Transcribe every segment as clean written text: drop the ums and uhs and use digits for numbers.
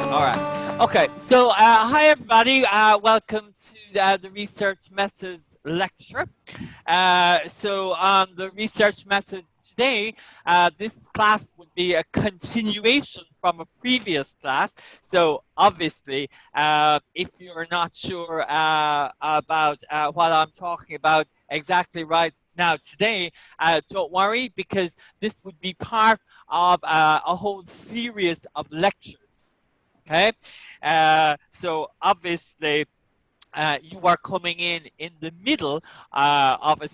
All right. Okay. So, hi everybody. Welcome to the Research Methods lecture. So, on the research methods today, this class would be a continuation from a previous class. So, obviously, if you're not sure about what I'm talking about exactly right now today, don't worry, because this would be part of a whole series of lectures. Okay, so obviously you are coming in the middle of a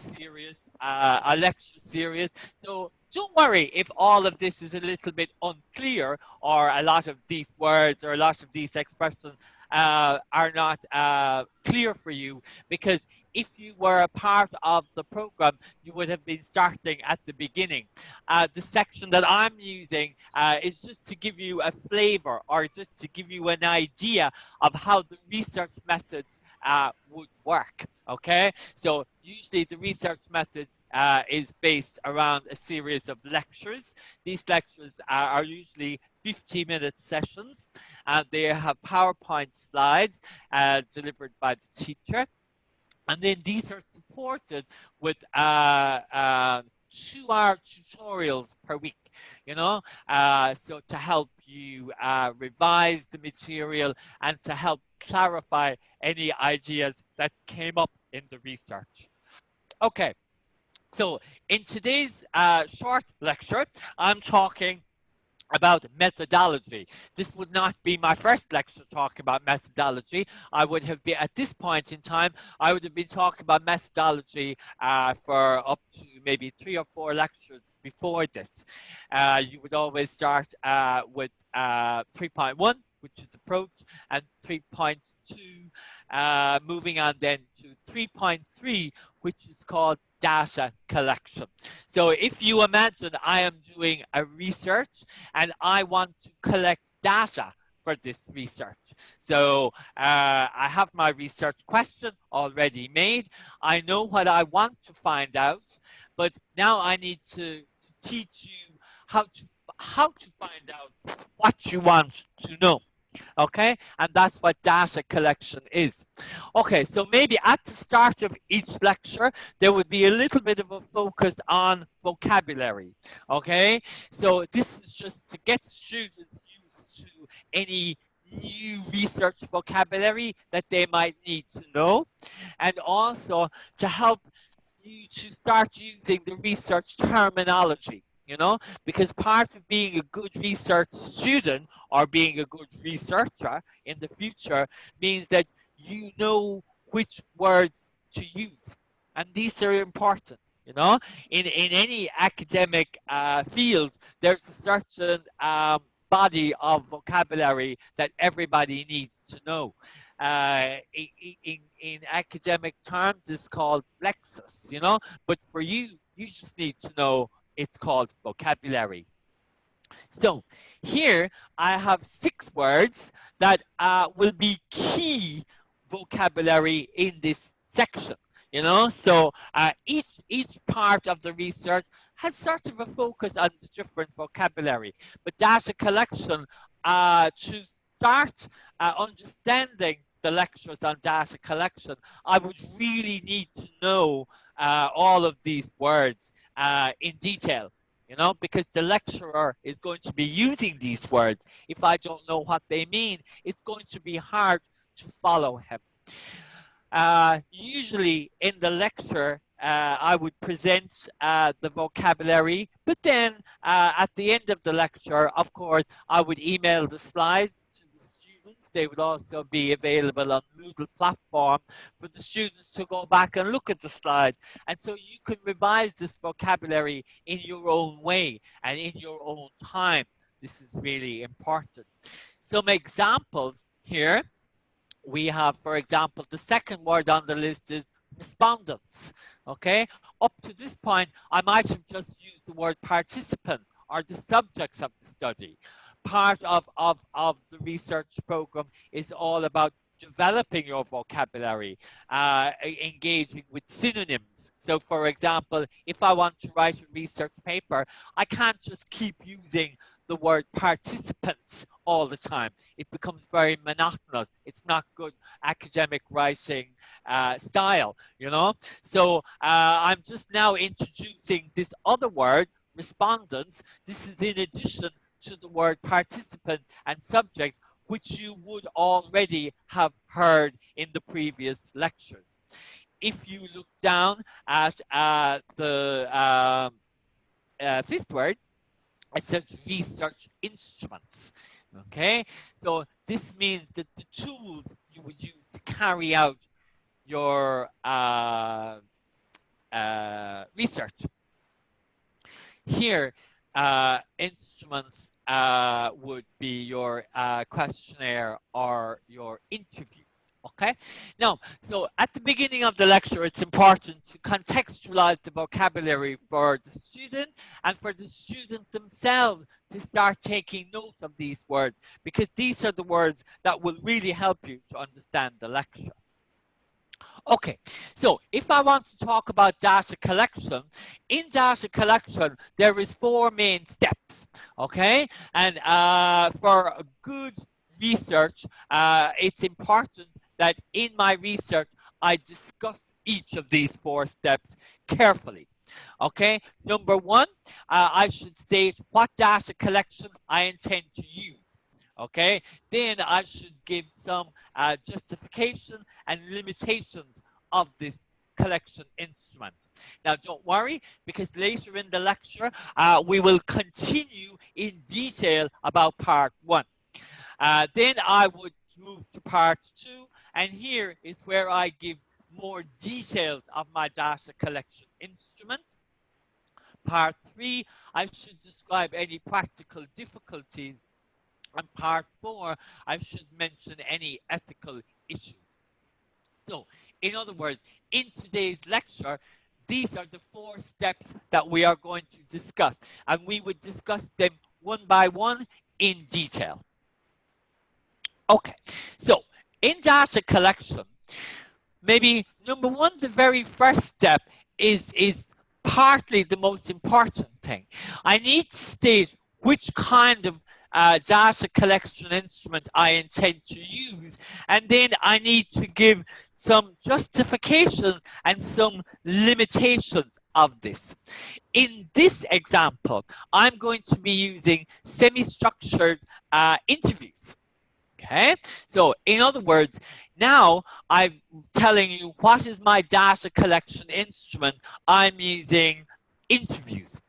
lecture series. So don't worry if all of this is a little bit unclear, or a lot of these words or a lot of these expressions are not clear for you, because if you were a part of the program, you would have been starting at the beginning. The section that I'm using is just to give you a flavor, or just to give you an idea of how the research methods would work. Okay, so usually the research methods is based around a series of lectures. These lectures are usually 50-minute sessions, and they have PowerPoint slides delivered by the teacher. And then these are supported with 2-hour tutorials per week, so to help you revise the material and to help clarify any ideas that came up in the research. Okay, so in today's short lecture, I'm talking about methodology. This would not be my first lecture talking about methodology. I would have been, at this point in time, I would have been talking about methodology for up to maybe 3 or 4 lectures before this. You would always start with 3.1, which is approach, and 3.2, moving on then to 3.3, which is called data collection. So if you imagine I am doing a research and I want to collect data for this research. So I have my research question already made. I know what I want to find out, but now I need to teach you how to find out what you want to know. Okay, and that's what data collection is. Okay, so maybe at the start of each lecture, there would be a little bit of a focus on vocabulary. Okay, so this is just to get students used to any new research vocabulary that they might need to know, and also to help you to start using the research terminology. Because part of being a good research student or being a good researcher in the future means that you know which words to use. And these are important. In any academic field, there's a certain body of vocabulary that everybody needs to know. In academic terms, it's called lexis, but for you, you just need to know it's called vocabulary. So here I have 6 words that will be key vocabulary in this section. So each part of the research has sort of a focus on the different vocabulary. But data collection, to start understanding the lectures on data collection, I would really need to know all of these words in detail. Because the lecturer is going to be using these words. If I don't know what they mean, it's going to be hard to follow him. Usually in the lecture, I would present the vocabulary, but then at the end of the lecture, of course, I would email the slides to the students. They would also be available on Moodle platform for the students to go back and look at the slides. And so you can revise this vocabulary in your own way and in your own time. This is really important. Some examples here. We have, for example, the second word on the list is respondents. Okay, up to this point, I might have just used the word participant or the subjects of the study. Part of the research program is all about developing your vocabulary, engaging with synonyms. So for example, if I want to write a research paper, I can't just keep using the word participants all the time. It becomes very monotonous. It's not good academic writing style, you know. So I'm just now introducing this other word, respondents. This is in addition to the word participant and subject, which you would already have heard in the previous lectures. If you look down at the fifth word, it says research instruments. Okay, so this means that the tools you would use to carry out your research. Here, instruments would be your questionnaire or your interview. Okay. Now, so at the beginning of the lecture, it's important to contextualize the vocabulary for the student and for the student themselves to start taking note of these words, because these are the words that will really help you to understand the lecture. Okay, so if I want to talk about data collection, in data collection, there is 4 main steps, okay? And for a good research, it's important that in my research, I discuss each of these 4 steps carefully. Okay, number 1, I should state what data collection I intend to use. Okay, then I should give some justification and limitations of this collection instrument. Now, don't worry, because later in the lecture, we will continue in detail about part 1. Then I would move to part 2, and here is where I give more details of my data collection instrument. Part 3, I should describe any practical difficulties. And part 4, I should mention any ethical issues. So, in other words, in today's lecture, these are the 4 steps that we are going to discuss, and we would discuss them one by one in detail. Okay, so in data collection, maybe number 1, the very first step is partly the most important thing. I need to state which kind of data collection instrument I intend to use, and then I need to give some justifications and some limitations of this. In this example, I'm going to be using semi-structured interviews. Okay, so in other words, now I'm telling you what is my data collection instrument. I'm using interviews.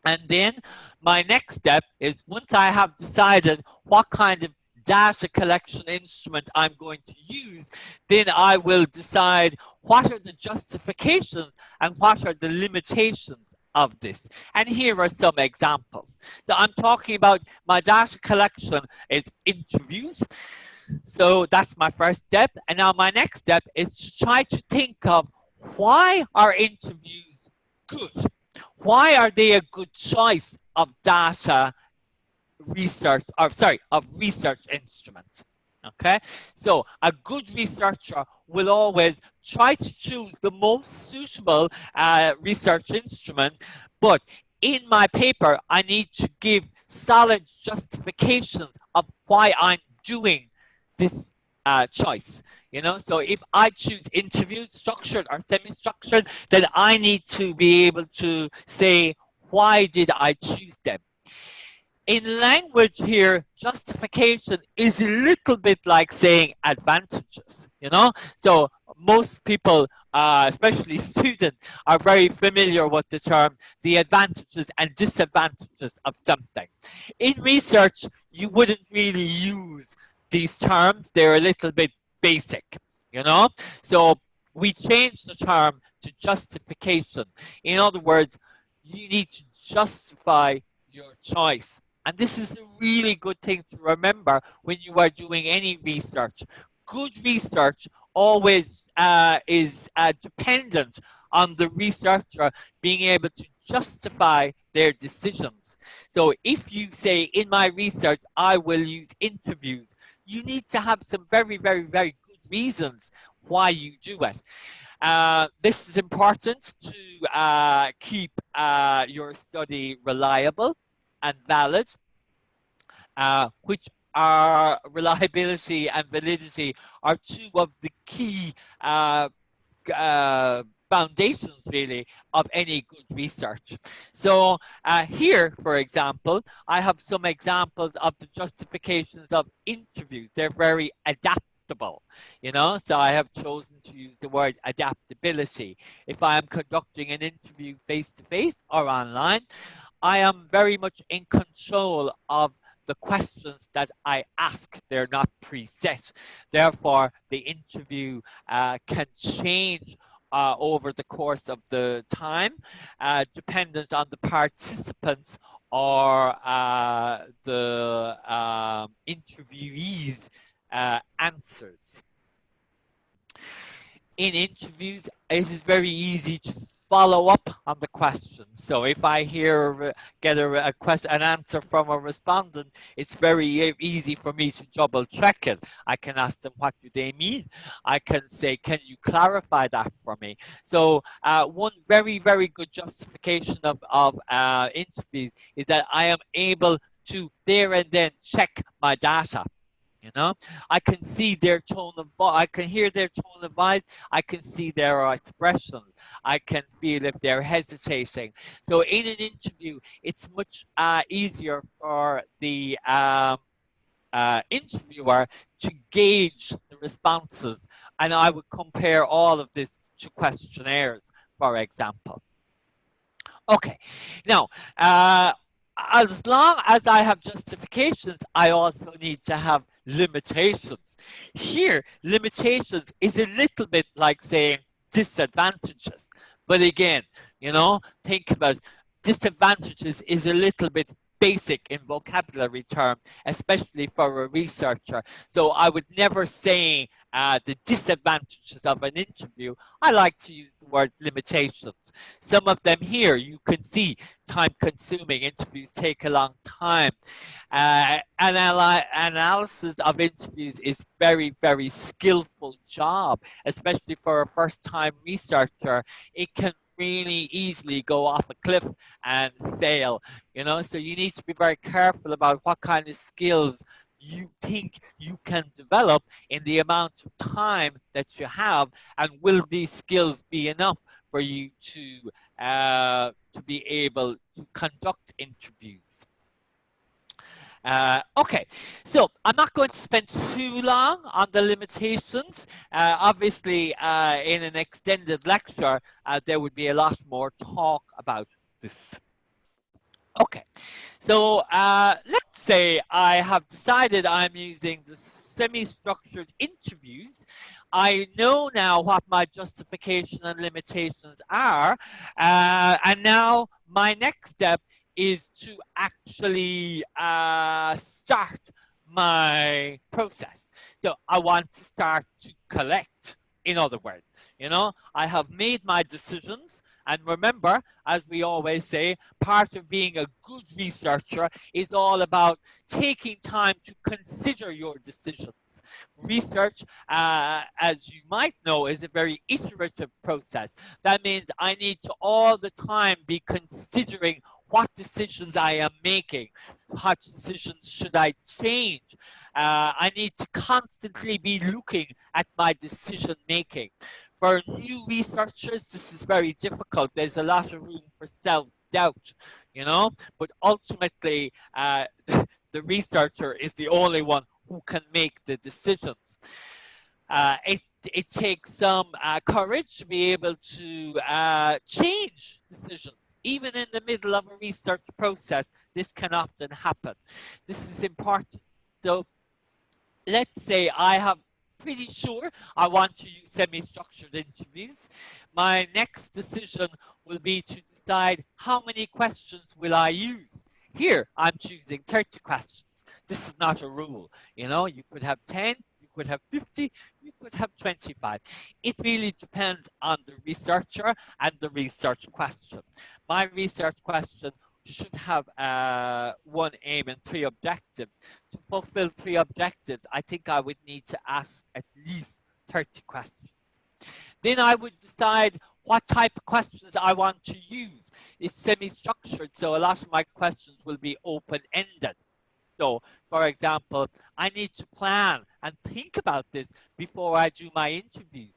And then my next step is, once I have decided what kind of data collection instrument I'm going to use, then I will decide what are the justifications and what are the limitations of this. And here are some examples. So I'm talking about my data collection is interviews. So that's my first step. And now my next step is to try to think of, why are interviews good? Why are they a good choice of data research, or sorry, of research instrument? Okay, so a good researcher will always try to choose the most suitable research instrument, but in my paper, I need to give solid justifications of why I'm doing this choice. You know, so if I choose interviews, structured or semi-structured, then I need to be able to say, why did I choose them? In language here, justification is a little bit like saying advantages, you know? So most people, especially students, are very familiar with the term, the advantages and disadvantages of something. In research, you wouldn't really use these terms. They're a little bit basic, you know? So we changed the term to justification. In other words, you need to justify your choice. And this is a really good thing to remember when you are doing any research. Good research always is dependent on the researcher being able to justify their decisions. So if you say, in my research, I will use interviews, you need to have some very, very, very good reasons why you do it. This is important to keep your study reliable and valid. which are reliability and validity are two of the key uh, foundations really of any good research. So here, for example, I have some examples of the justifications of interviews. They're very adaptable, you know, so I have chosen to use the word adaptability. If I am conducting an interview face-to-face or online, I am very much in control of the questions that I ask. They're not preset. Therefore, the interview can change over the course of the time, dependent on the participants or the interviewees' answers. In interviews, it is very easy to follow up on the question. So if I get an answer from a respondent, it's very easy for me to double check it. I can ask them, what do they mean? I can say, can you clarify that for me? So one very, very good justification of interviews is that I am able to there and then check my data. You know, I can see their tone of voice. I can hear their tone of voice. I can see their expressions. I can feel if they're hesitating. So in an interview, it's much easier for the interviewer to gauge the responses. And I would compare all of this to questionnaires, for example. Okay, now, as long as I have justifications, I also need to have limitations. Here, limitations is a little bit like saying disadvantages. But again, you know, think about disadvantages is a little bit basic in vocabulary term, especially for a researcher. So I would never say the disadvantages of an interview. I like to use the word limitations. Some of them here, you can see time-consuming. Interviews take a long time. Analysis of interviews is very, very skillful job, especially for a first-time researcher. It can really easily go off a cliff and fail, you know, so you need to be very careful about what kind of skills you think you can develop in the amount of time that you have, and will these skills be enough for you to be able to conduct interviews. Okay, so I'm not going to spend too long on the limitations. Obviously, in an extended lecture, there would be a lot more talk about this. Okay, so let's say I have decided I'm using the semi-structured interviews. I know now what my justification and limitations are, and now my next step is to actually start my process. So I want to start to collect, in other words. You know, I have made my decisions, and remember, as we always say, part of being a good researcher is all about taking time to consider your decisions. Research, as you might know, is a very iterative process. That means I need to all the time be considering what decisions I am making, what decisions should I change. I need to constantly be looking at my decision making. For new researchers, this is very difficult. There's a lot of room for self-doubt, you know, but ultimately the researcher is the only one who can make the decisions. It takes some courage to be able to change decisions. Even in the middle of a research process, this can often happen. This is important. So let's say I have pretty sure I want to use semi-structured interviews. My next decision will be to decide how many questions will I use. Here, I'm choosing 30 questions. This is not a rule. You know, you could have 10, you could have 50, you could have 25. It really depends on the researcher and the research question. My research question should have one aim and three objectives. To fulfill three objectives, I think I would need to ask at least 30 questions. Then I would decide what type of questions I want to use. It's semi-structured, so a lot of my questions will be open-ended. though, for example, I need to plan and think about this before I do my interviews.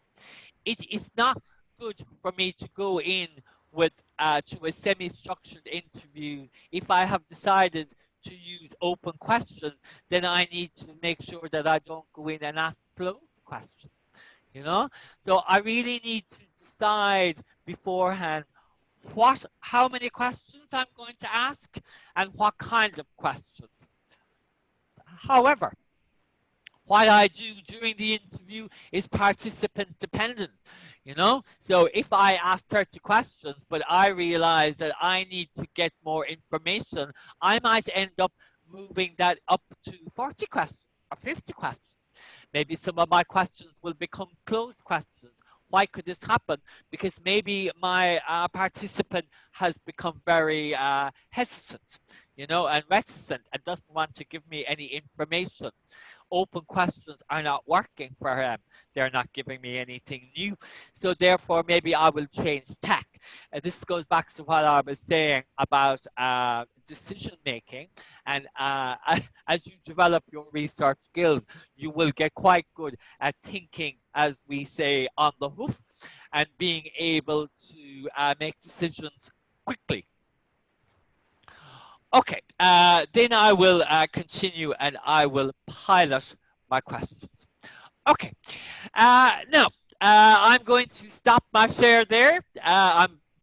It is not good for me to go in with to a semi-structured interview. If I have decided to use open questions, then I need to make sure that I don't go in and ask closed questions. You know, so I really need to decide beforehand how many questions I'm going to ask and what kind of questions. However, what I do during the interview is participant dependent, you know? So if I ask 30 questions, but I realize that I need to get more information, I might end up moving that up to 40 questions or 50 questions. Maybe some of my questions will become closed questions. Why could this happen? Because maybe my participant has become very hesitant, you know, and reticent and doesn't want to give me any information. Open questions are not working for him. They're not giving me anything new. So therefore, maybe I will change tack. This goes back to what I was saying about decision making. And as you develop your research skills, you will get quite good at thinking, as we say, on the hoof, and being able to make decisions quickly. Okay, then I will continue and I will pilot my questions. Okay, now I'm going to stop my share there.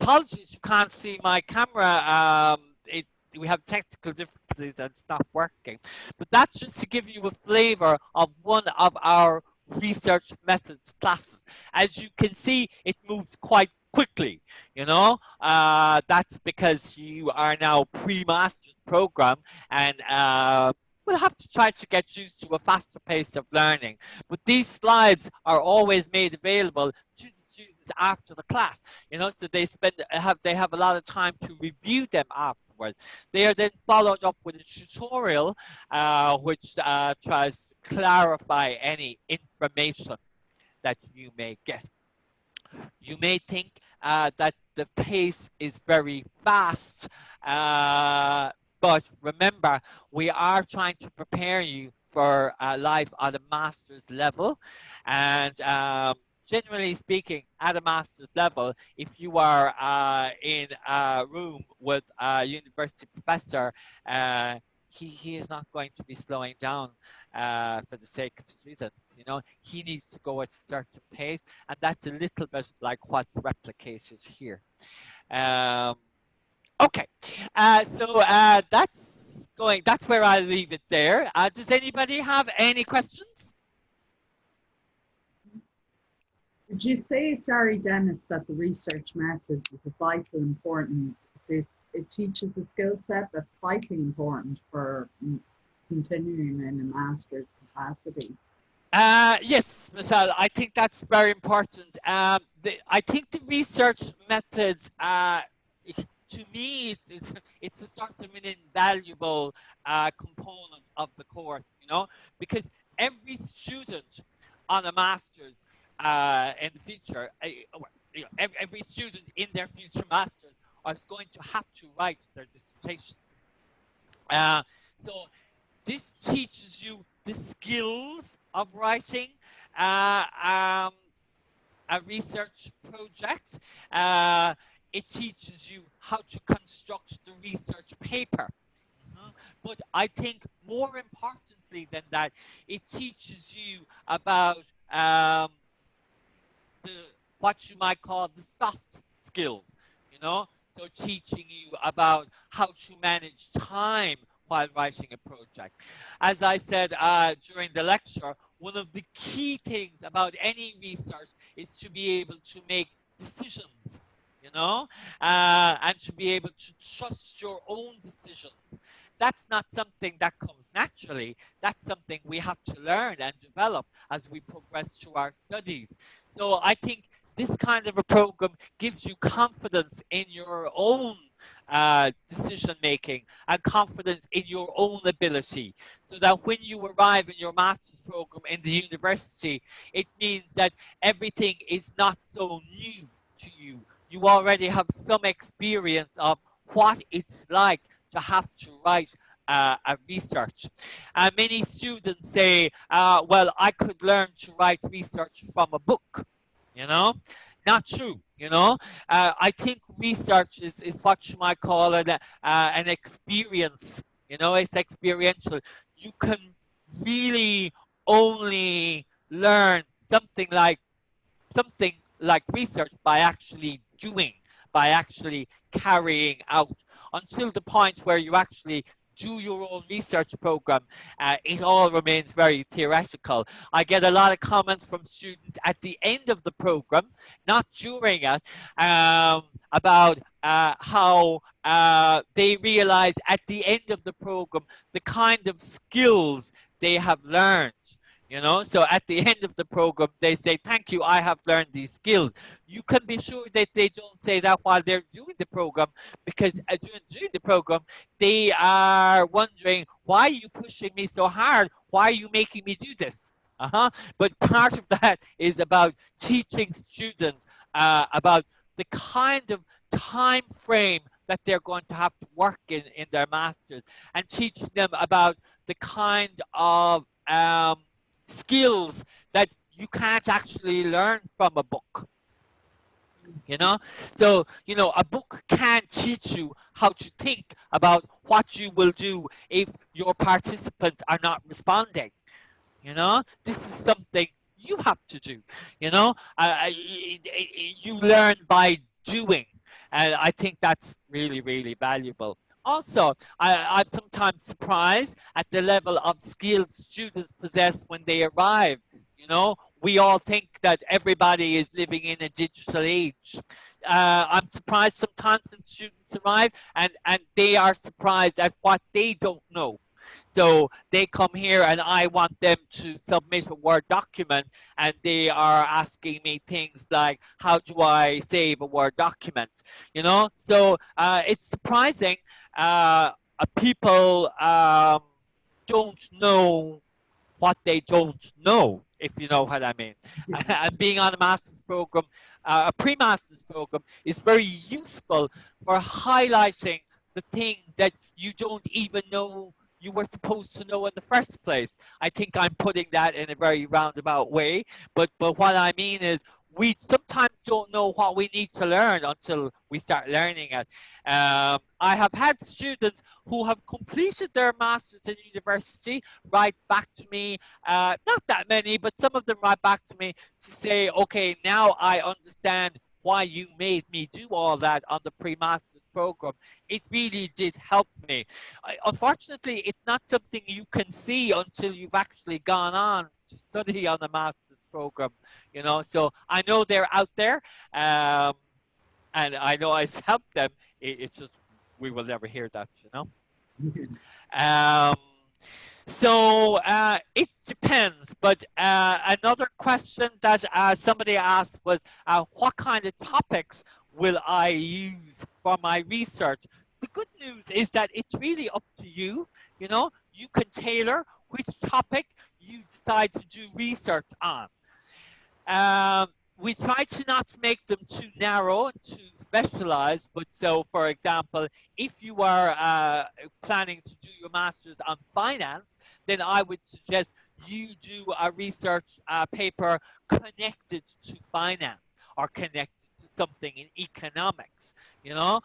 Apologies, you can't see my camera. We have technical difficulties and it's not working. But that's just to give you a flavor of one of our research methods classes. As you can see, it moves quite quickly, you know. That's because you are now pre-master's program and we'll have to try to get used to a faster pace of learning. But these slides are always made available to the students after the class, you know, so they have a lot of time to review them afterwards. They are then followed up with a tutorial which tries to clarify any information that you may get. You may think that the pace is very fast, but remember, we are trying to prepare you for life at a master's level. And generally speaking, at a master's level, if you are in a room with a university professor, he is not going to be slowing down for the sake of students. You know, he needs to go at a certain pace, and that's a little bit like what's replicated here. Okay, so that's where I'll leave it there. Does anybody have any questions? Would you say, sorry, Dennis, that the research methods is a vital important, it teaches a skill set that's vitally important for continuing in a master's capacity? Yes, Michelle, I think that's very important. I think the research methods, to me, it's a sort of an invaluable component of the course, you know, because every student on a master's in the future, every student in their future masters is going to have to write their dissertation. So this teaches you the skills of writing a research project. It teaches you how to construct the research paper. But I think more importantly than that, it teaches you about what you might call the soft skills, you know? So teaching you about how to manage time while writing a project. As I said during the lecture, one of the key things about any research is to be able to make decisions, you know, and to be able to trust your own decisions. That's not something that comes naturally. That's something we have to learn and develop as we progress through our studies. So I think this kind of a program gives you confidence in your own decision making and confidence in your own ability, so that when you arrive in your master's program in the university, it means that everything is not so new to you. You already have some experience of what it's like to have to write a research. Many students say, well, I could learn to write research from a book, you know? Not true, you know? I think research is what you might call an experience, you know? It's experiential. You can really only learn something like research by actually doing, by actually carrying out, until the point where you actually do your own research program. It all remains very theoretical. I get a lot of comments from students at the end of the program, not during it, about how they realized at the end of the program the kind of skills they have learned. You know, so at the end of the program, they say, thank you, I have learned these skills. You can be sure that they don't say that while they're doing the program, because during the program, they are wondering, why are you pushing me so hard? Why are you making me do this? But part of that is about teaching students about the kind of time frame that they're going to have to work in their masters, and teaching them about the kind of skills that you can't actually learn from a book, you know? So, you know, a book can't teach you how to think about what you will do if your participants are not responding, you know? This is something you have to do, you know? You learn by doing, and I think that's really, really valuable. Also, I'm sometimes surprised at the level of skills students possess when they arrive. You know, we all think that everybody is living in a digital age. I'm surprised sometimes when students arrive and they are surprised at what they don't know. So they come here and I want them to submit a Word document, and they are asking me things like, how do I save a Word document? You know, so it's surprising people don't know what they don't know, if you know what I mean. And being on a master's program, a pre-master's program, is very useful for highlighting the things that you don't even know you were supposed to know in the first place. I think I'm putting that in a very roundabout way, but what I mean is we sometimes don't know what we need to learn until we start learning it. I have had students who have completed their masters in university write back to me, not that many, but some of them write back to me to say, okay, now I understand why you made me do all that on the pre-master's program. It really did help me. Unfortunately, it's not something you can see until you've actually gone on to study on the master's program, you know. So I know they're out there, and I know it's helped them. It's just we will never hear that, you know. Um, so it depends, but another question that somebody asked was, what kind of topics will I use for my research? The good news is that it's really up to you. You know, you can tailor which topic you decide to do research on. We try to not make them too narrow and too specialized, but so, for example, if you are planning to do your master's on finance, then I would suggest you do a research paper connected to finance or connected to something in economics, you know?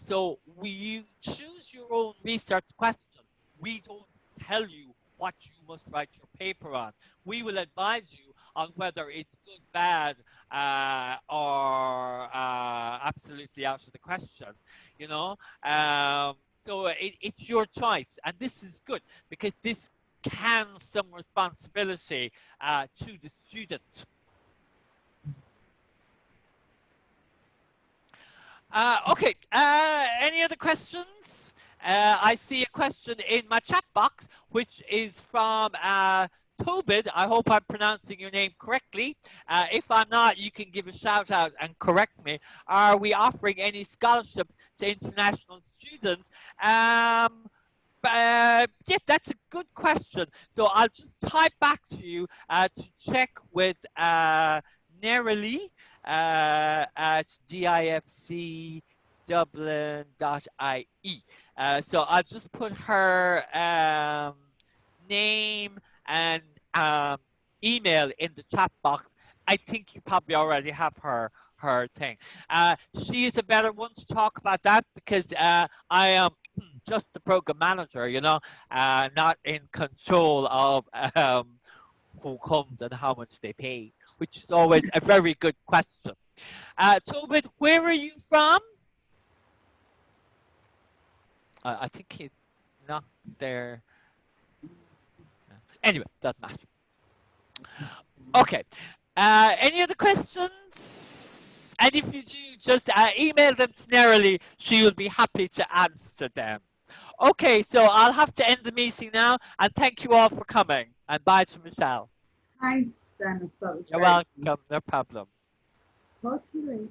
So you choose your own research question. We don't tell you what you must write your paper on. We will advise you on whether it's good, bad, or absolutely out of the question, you know. So it's your choice, and this is good because this hands some responsibility to the student. Okay, any other questions? I see a question in my chat box, which is from Tobid. I hope I'm pronouncing your name correctly. If I'm not, you can give a shout out and correct me. Are we offering any scholarships to international students? Yes, that's a good question. So I'll just type back to you to check with Nerily at DIFC dublin.ie. So I'll just put her name and email in the chat box. I think you probably already have her thing. She is a better one to talk about that because I am just the program manager, you know, not in control of who comes and how much they pay, which is always a very good question. Tobit, where are you from? I think he's not there. Anyway, doesn't matter. Okay. Any other questions? And if you do, just email them to Nerily. She will be happy to answer them. Okay, so I'll have to end the meeting now. And thank you all for coming. And bye to Michelle. Thanks, Dennis. That was You're very welcome. nice. No problem. Talk to you later.